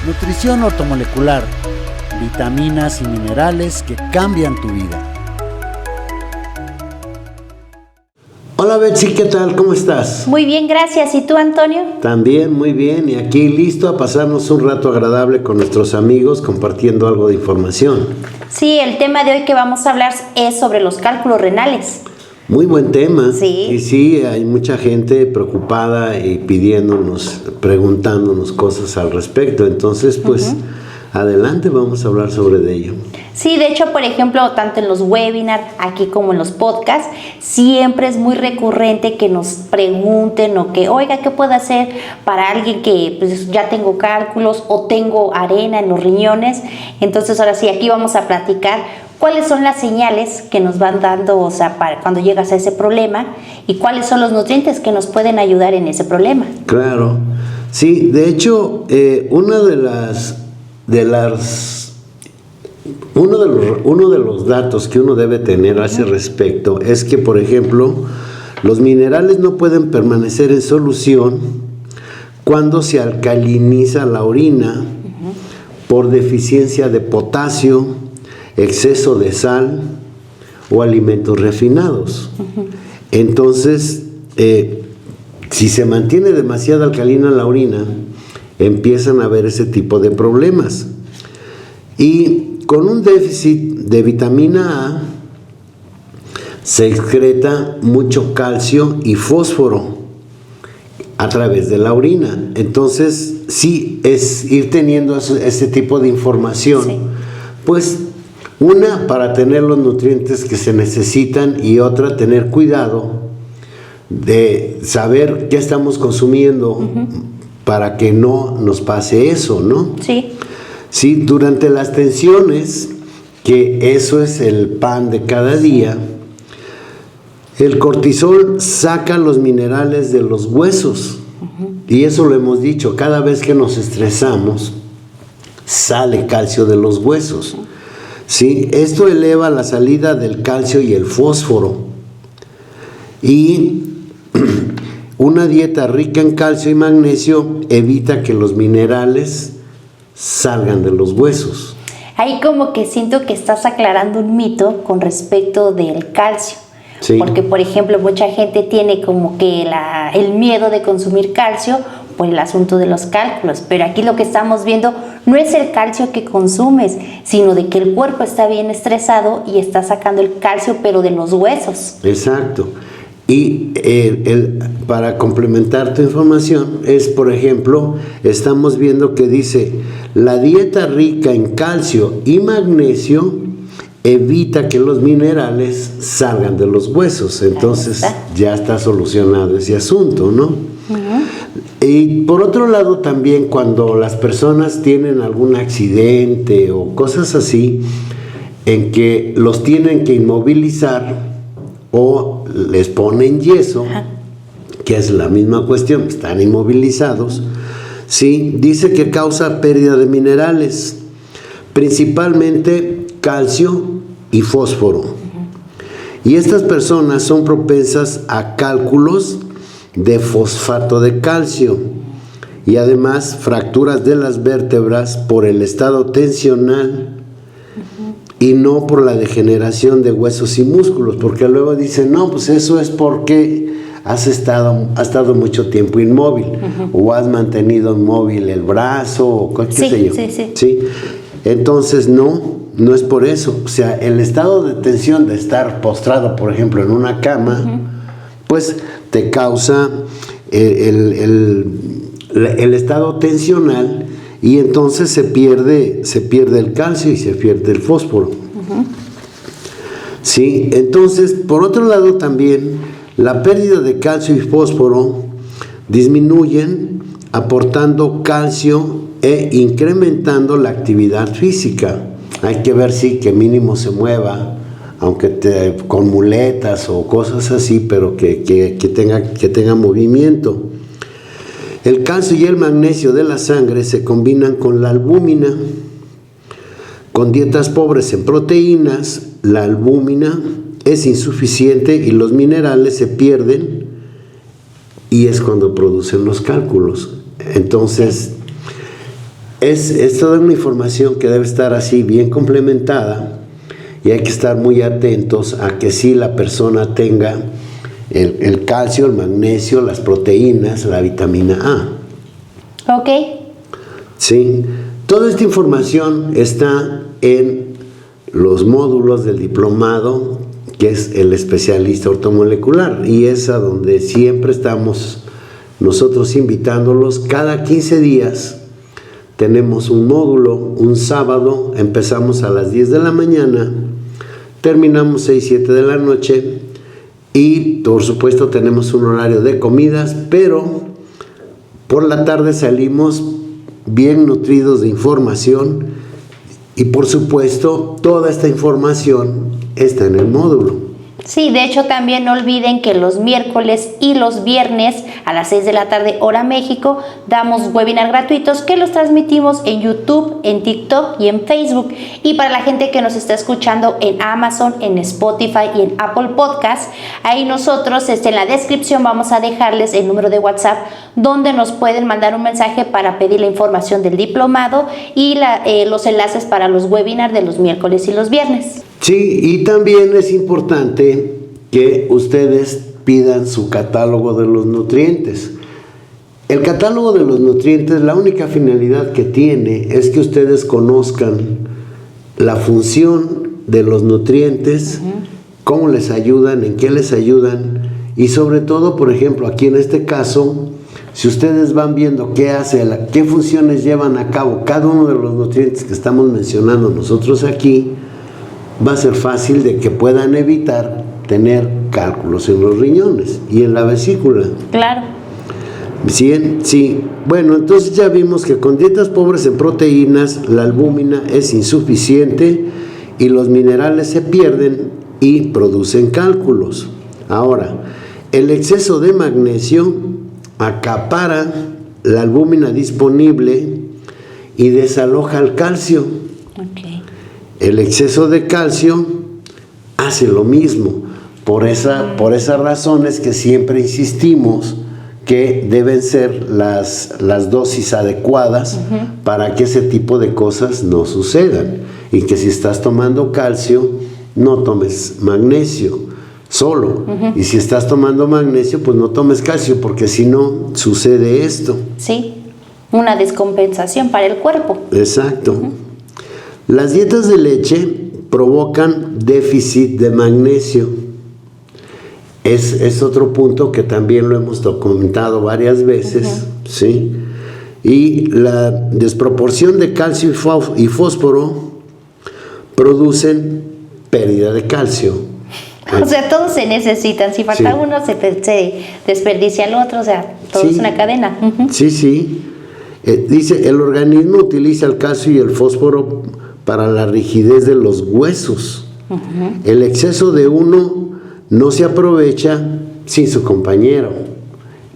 Nutrición ortomolecular, vitaminas y minerales que cambian tu vida. Hola Betsy, ¿qué tal? ¿Cómo estás? Muy bien, gracias. ¿Y tú, Antonio? También muy bien, y aquí listo a pasarnos un rato agradable con nuestros amigos compartiendo algo de información. Sí, el tema de hoy que vamos a hablar es sobre los cálculos renales. Muy buen tema. Sí. Y sí, hay mucha gente preocupada y pidiéndonos, preguntándonos cosas al respecto. Entonces, pues, adelante, vamos a hablar sobre ello. Sí, de hecho, por ejemplo, tanto en los webinars, aquí como en los podcasts, siempre es muy recurrente que nos pregunten o que, oiga, ¿qué puedo hacer para alguien que pues, ya tengo cálculos o tengo arena en los riñones? Entonces, ahora sí, aquí vamos a platicar cuáles son las señales que nos van dando, o sea, para cuando llegas a ese problema y cuáles son los nutrientes que nos pueden ayudar en ese problema. Claro. Sí, de hecho, uno de los datos que uno debe tener a ese respecto es que, por ejemplo, los minerales no pueden permanecer en solución cuando se alcaliniza la orina por deficiencia de potasio, exceso de sal o alimentos refinados. Entonces, si se mantiene demasiado alcalina la orina, empiezan a haber ese tipo de problemas. Y con un déficit de vitamina A se excreta mucho calcio y fósforo a través de la orina. Entonces, sí, es ir teniendo ese tipo de información. Sí. Pues, una, para tener los nutrientes que se necesitan, y otra, tener cuidado de saber qué estamos consumiendo para que no nos pase eso, ¿no? Sí. Sí, durante las tensiones, que eso es el pan de cada día, el cortisol saca los minerales de los huesos. Y eso lo hemos dicho, cada vez que nos estresamos, sale calcio de los huesos. Sí, esto eleva la salida del calcio y el fósforo. Y una dieta rica en calcio y magnesio evita que los minerales salgan de los huesos. Ahí como que siento que estás aclarando un mito con respecto del calcio. Sí. Porque, por ejemplo, mucha gente tiene como que el miedo de consumir calcio por el asunto de los cálculos, pero aquí lo que estamos viendo no es el calcio que consumes, sino de que el cuerpo está bien estresado y está sacando el calcio, pero de los huesos. Exacto. Y para complementar tu información es, por ejemplo, estamos viendo que dice, la dieta rica en calcio y magnesio evita que los minerales salgan de los huesos. Entonces ya está solucionado ese asunto, ¿no? Y por otro lado también, cuando las personas tienen algún accidente o cosas así, en que los tienen que inmovilizar o les ponen yeso, que es la misma cuestión, están inmovilizados, sí, dice que causa pérdida de minerales, principalmente calcio y fósforo. Y estas personas son propensas a cálculos de fosfato de calcio y además fracturas de las vértebras por el estado tensional y no por la degeneración de huesos y músculos, porque luego dicen, no, pues eso es porque has estado mucho tiempo inmóvil o has mantenido inmóvil el brazo o qué sé yo. Sí. Entonces no es por eso. O sea, el estado de tensión de estar postrado, por ejemplo, en una cama, pues te causa el estado tensional y entonces se pierde el calcio y se pierde el fósforo. Sí, entonces, por otro lado también, la pérdida de calcio y fósforo disminuyen aportando calcio e incrementando la actividad física. Hay que ver, sí, que mínimo se mueva, aunque con muletas o cosas así, pero que tenga movimiento. El calcio y el magnesio de la sangre se combinan con la albúmina. Con dietas pobres en proteínas, la albúmina es insuficiente y los minerales se pierden, y es cuando producen los cálculos. Entonces, Es toda una información que debe estar así bien complementada y hay que estar muy atentos a que sí la persona tenga el calcio, el magnesio, las proteínas, la vitamina A. Ok. Sí, toda esta información está en los módulos del diplomado, que es el especialista ortomolecular, y es a donde siempre estamos nosotros invitándolos. Cada 15 días tenemos un módulo, un sábado, empezamos a las 10 de la mañana, terminamos 6, 7 de la noche, y por supuesto tenemos un horario de comidas, pero por la tarde salimos bien nutridos de información y por supuesto toda esta información está en el módulo. Sí, de hecho también no olviden que los miércoles y los viernes a las 6 de la tarde hora México damos webinar gratuitos que los transmitimos en YouTube, en TikTok y en Facebook. Y para la gente que nos está escuchando en Amazon, en Spotify y en Apple Podcast, ahí nosotros en la descripción vamos a dejarles el número de WhatsApp donde nos pueden mandar un mensaje para pedir la información del diplomado y los enlaces para los webinars de los miércoles y los viernes. Sí, y también es importante que ustedes pidan su catálogo de los nutrientes. El catálogo de los nutrientes, la única finalidad que tiene es que ustedes conozcan la función de los nutrientes, cómo les ayudan, en qué les ayudan y sobre todo, por ejemplo, aquí en este caso, si ustedes van viendo qué funciones llevan a cabo cada uno de los nutrientes que estamos mencionando nosotros aquí, va a ser fácil de que puedan evitar tener cálculos en los riñones y en la vesícula. Claro. Sí. Bueno, entonces ya vimos que con dietas pobres en proteínas, la albúmina es insuficiente y los minerales se pierden y producen cálculos. Ahora, el exceso de magnesio acapara la albúmina disponible y desaloja el calcio. Okay. El exceso de calcio hace lo mismo. Por esa razón es que siempre insistimos que deben ser las dosis adecuadas para que ese tipo de cosas no sucedan. Y que si estás tomando calcio, no tomes magnesio solo. Y si estás tomando magnesio, pues no tomes calcio, porque si no, sucede esto. Sí, una descompensación para el cuerpo. Exacto. Las dietas de leche provocan déficit de magnesio. Es otro punto que también lo hemos documentado varias veces, ¿sí? Y la desproporción de calcio y fósforo producen pérdida de calcio. O sea, todos se necesitan. Si falta uno, se desperdicia el otro. O sea, todo es una cadena. Sí. Dice, el organismo utiliza el calcio y el fósforo para la rigidez de los huesos. El exceso de uno no se aprovecha sin su compañero.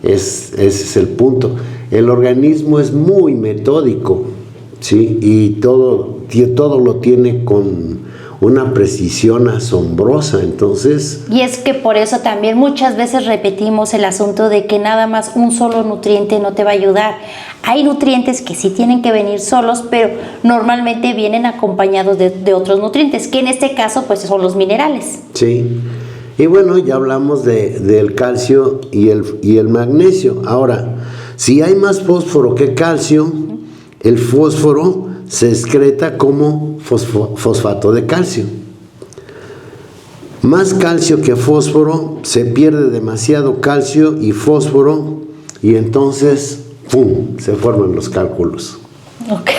Ese es el punto. El organismo es muy metódico, ¿sí? Y todo lo tiene con una precisión asombrosa. Entonces, y es que por eso también muchas veces repetimos el asunto de que nada más un solo nutriente no te va a ayudar. Hay nutrientes que sí tienen que venir solos, pero normalmente vienen acompañados de otros nutrientes, que en este caso pues son los minerales. Sí. Y bueno, ya hablamos del calcio y el magnesio. Ahora, si hay más fósforo que calcio, el fósforo se excreta como fosfato de calcio. Más calcio que fósforo, se pierde demasiado calcio y fósforo y entonces, ¡pum!, se forman los cálculos. Ok,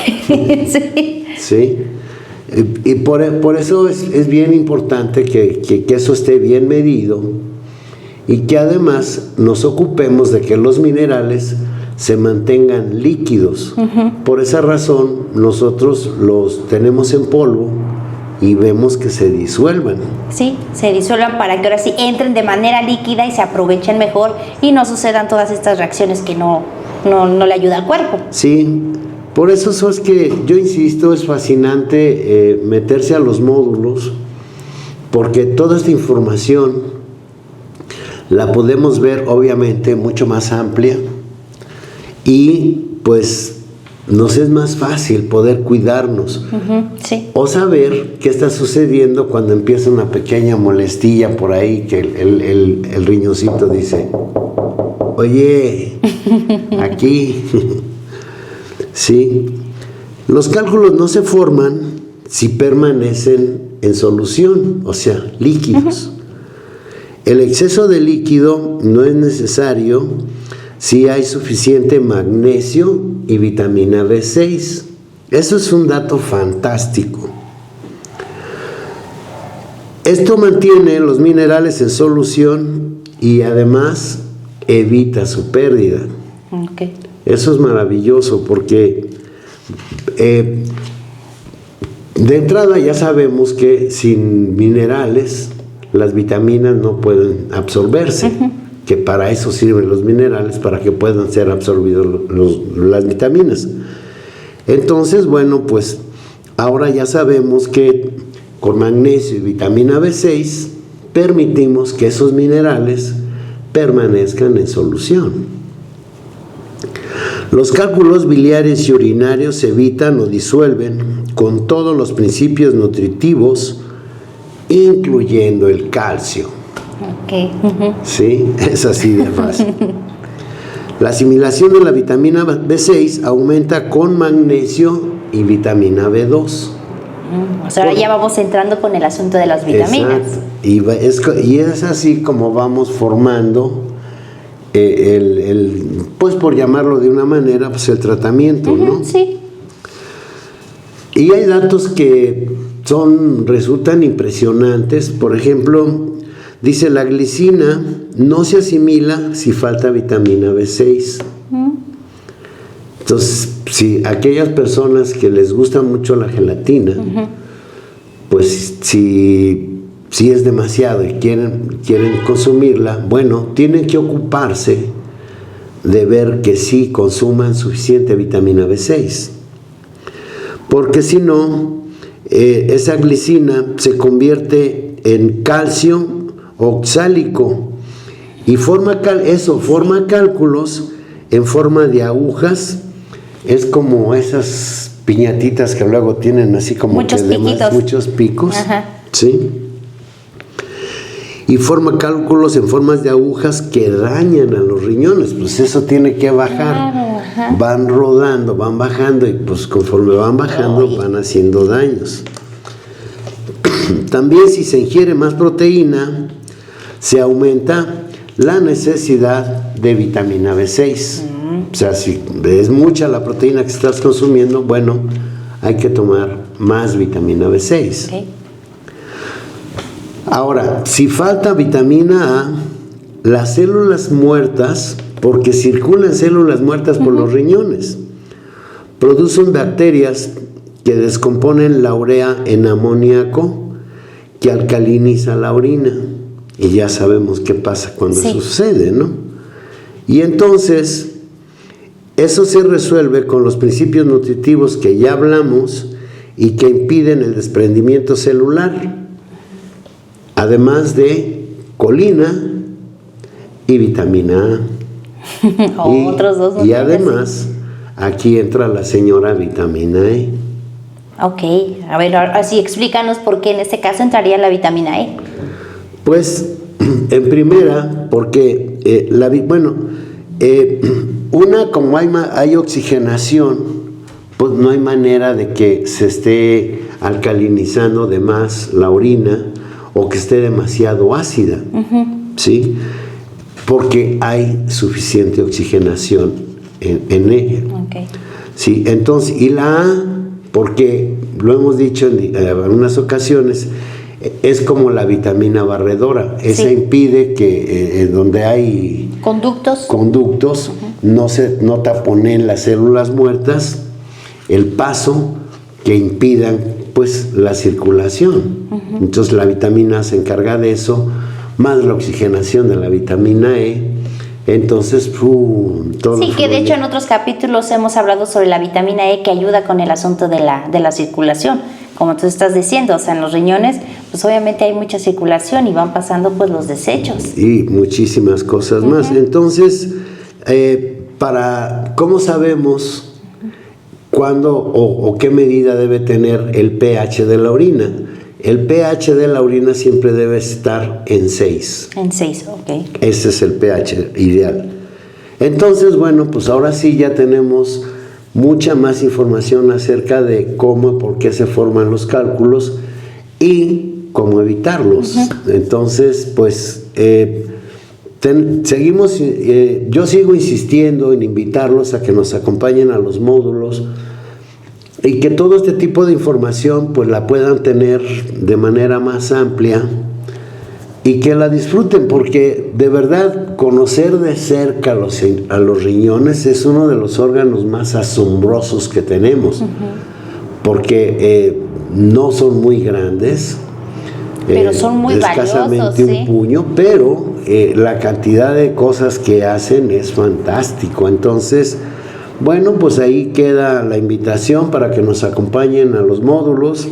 sí. Sí. Y por eso es bien importante que eso esté bien medido y que además nos ocupemos de que los minerales se mantengan líquidos. Por esa razón nosotros los tenemos en polvo y vemos que se disuelvan. Sí, se disuelvan para que ahora sí entren de manera líquida y se aprovechen mejor y no sucedan todas estas reacciones que no le ayuda al cuerpo. Sí. Por eso es que yo insisto, es fascinante meterse a los módulos, porque toda esta información la podemos ver obviamente mucho más amplia y pues nos es más fácil poder cuidarnos. Sí. O saber qué está sucediendo cuando empieza una pequeña molestilla por ahí, que el riñoncito dice, oye, aquí. Sí. Los cálculos no se forman si permanecen en solución, o sea, líquidos. El exceso de líquido no es necesario si hay suficiente magnesio y vitamina B6. Eso es un dato fantástico. Esto mantiene los minerales en solución y además evita su pérdida. Okay. Eso es maravilloso porque de entrada ya sabemos que sin minerales las vitaminas no pueden absorberse, que para eso sirven los minerales, para que puedan ser absorbidos las vitaminas. Entonces, bueno, pues ahora ya sabemos que con magnesio y vitamina B6 permitimos que esos minerales permanezcan en solución. Los cálculos biliares y urinarios se evitan o disuelven con todos los principios nutritivos, incluyendo el calcio. Okay. Sí, es así de fácil. La asimilación de la vitamina B6 aumenta con magnesio y vitamina B2. O sea, ahora ya vamos entrando con el asunto de las vitaminas. Exacto. Y es así como vamos formando pues por llamarlo de una manera, pues el tratamiento, ¿no? Sí. Y hay datos que resultan impresionantes. Por ejemplo, dice la glicina no se asimila si falta vitamina B6. Entonces, si aquellas personas que les gusta mucho la gelatina, pues si es demasiado y quieren consumirla, bueno, tienen que ocuparse de ver que sí consuman suficiente vitamina B6. Porque si no, esa glicina se convierte en calcio oxálico y forma cálculos en forma de agujas. Es como esas piñatitas que luego tienen así como muchos picos. Ajá. ¿Sí? Y forma cálculos en formas de agujas que dañan a los riñones. Pues eso tiene que bajar. Claro, van rodando, van bajando y pues conforme van bajando van haciendo daños. También si se ingiere más proteína, se aumenta la necesidad de vitamina B6. O sea, si es mucha la proteína que estás consumiendo, bueno, hay que tomar más vitamina B6. Okay. Ahora, si falta vitamina A, las células muertas, porque circulan células muertas por los riñones, producen bacterias que descomponen la urea en amoníaco, que alcaliniza la orina. Y ya sabemos qué pasa cuando sucede, ¿no? Y entonces, eso se resuelve con los principios nutritivos que ya hablamos y que impiden el desprendimiento celular, además de colina y vitamina A. Otros dos nutrientes. Y además, aquí entra la señora vitamina E. Ok, a ver, así explícanos por qué en este caso entraría la vitamina E. Pues, en primera, porque como hay oxigenación, pues no hay manera de que se esté alcalinizando de más la orina o que esté demasiado ácida, ¿sí? Porque hay suficiente oxigenación en ella. Okay. Sí, entonces, y la A, porque lo hemos dicho en algunas ocasiones, es como la vitamina barredora. Esa impide que donde hay conductos no taponen las células muertas el paso que impidan pues la circulación. Entonces la vitamina A se encarga de eso, más la oxigenación de la vitamina E. Entonces, todo. Sí, que de hecho en otros capítulos hemos hablado sobre la vitamina E que ayuda con el asunto de la circulación. Como tú estás diciendo, o sea, en los riñones, pues obviamente hay mucha circulación y van pasando pues los desechos. Y muchísimas cosas más. Entonces, ¿cómo sabemos cuándo o qué medida debe tener el pH de la orina. El pH de la orina siempre debe estar en 6. En 6, ok. Ese es el pH ideal. Entonces, bueno, pues ahora sí ya tenemos mucha más información acerca de cómo y por qué se forman los cálculos y cómo evitarlos. Entonces, pues seguimos, yo sigo insistiendo en invitarlos a que nos acompañen a los módulos y que todo este tipo de información pues la puedan tener de manera más amplia y que la disfruten, porque de verdad conocer de cerca a los riñones es uno de los órganos más asombrosos que tenemos, porque no son muy grandes, pero son muy escasamente valiosos, un puño, pero la cantidad de cosas que hacen es fantástico. Entonces, bueno, pues ahí queda la invitación para que nos acompañen a los módulos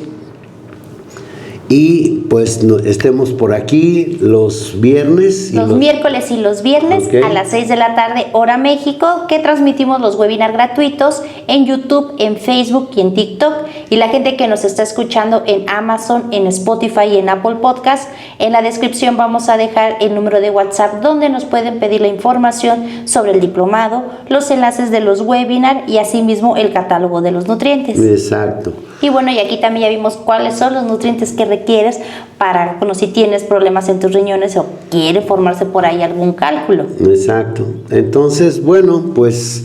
y pues estemos por aquí los viernes. Los miércoles y los viernes a las 6 de la tarde, hora México, que transmitimos los webinars gratuitos en YouTube, en Facebook y en TikTok. Y la gente que nos está escuchando en Amazon, en Spotify y en Apple Podcast, en la descripción vamos a dejar el número de WhatsApp donde nos pueden pedir la información sobre el diplomado, los enlaces de los webinars y asimismo el catálogo de los nutrientes. Exacto. Y bueno, y aquí también ya vimos cuáles son los nutrientes que requieres para, bueno, si tienes problemas en tus riñones o quiere formarse por ahí algún cálculo. Exacto. Entonces, bueno, pues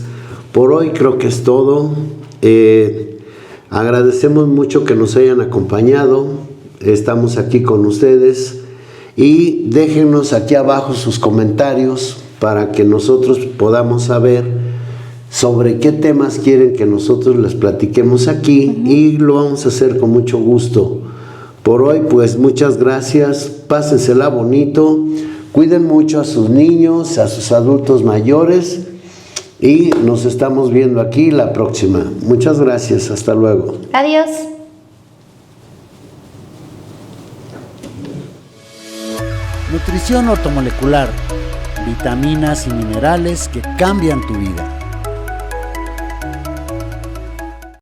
por hoy creo que es todo. Agradecemos mucho que nos hayan acompañado. Estamos aquí con ustedes y déjenos aquí abajo sus comentarios para que nosotros podamos saber sobre qué temas quieren que nosotros les platiquemos aquí y lo vamos a hacer con mucho gusto. Por hoy, pues muchas gracias, pásensela bonito, cuiden mucho a sus niños, a sus adultos mayores y nos estamos viendo aquí la próxima. Muchas gracias, hasta luego. Adiós. Nutrición ortomolecular, vitaminas y minerales que cambian tu vida.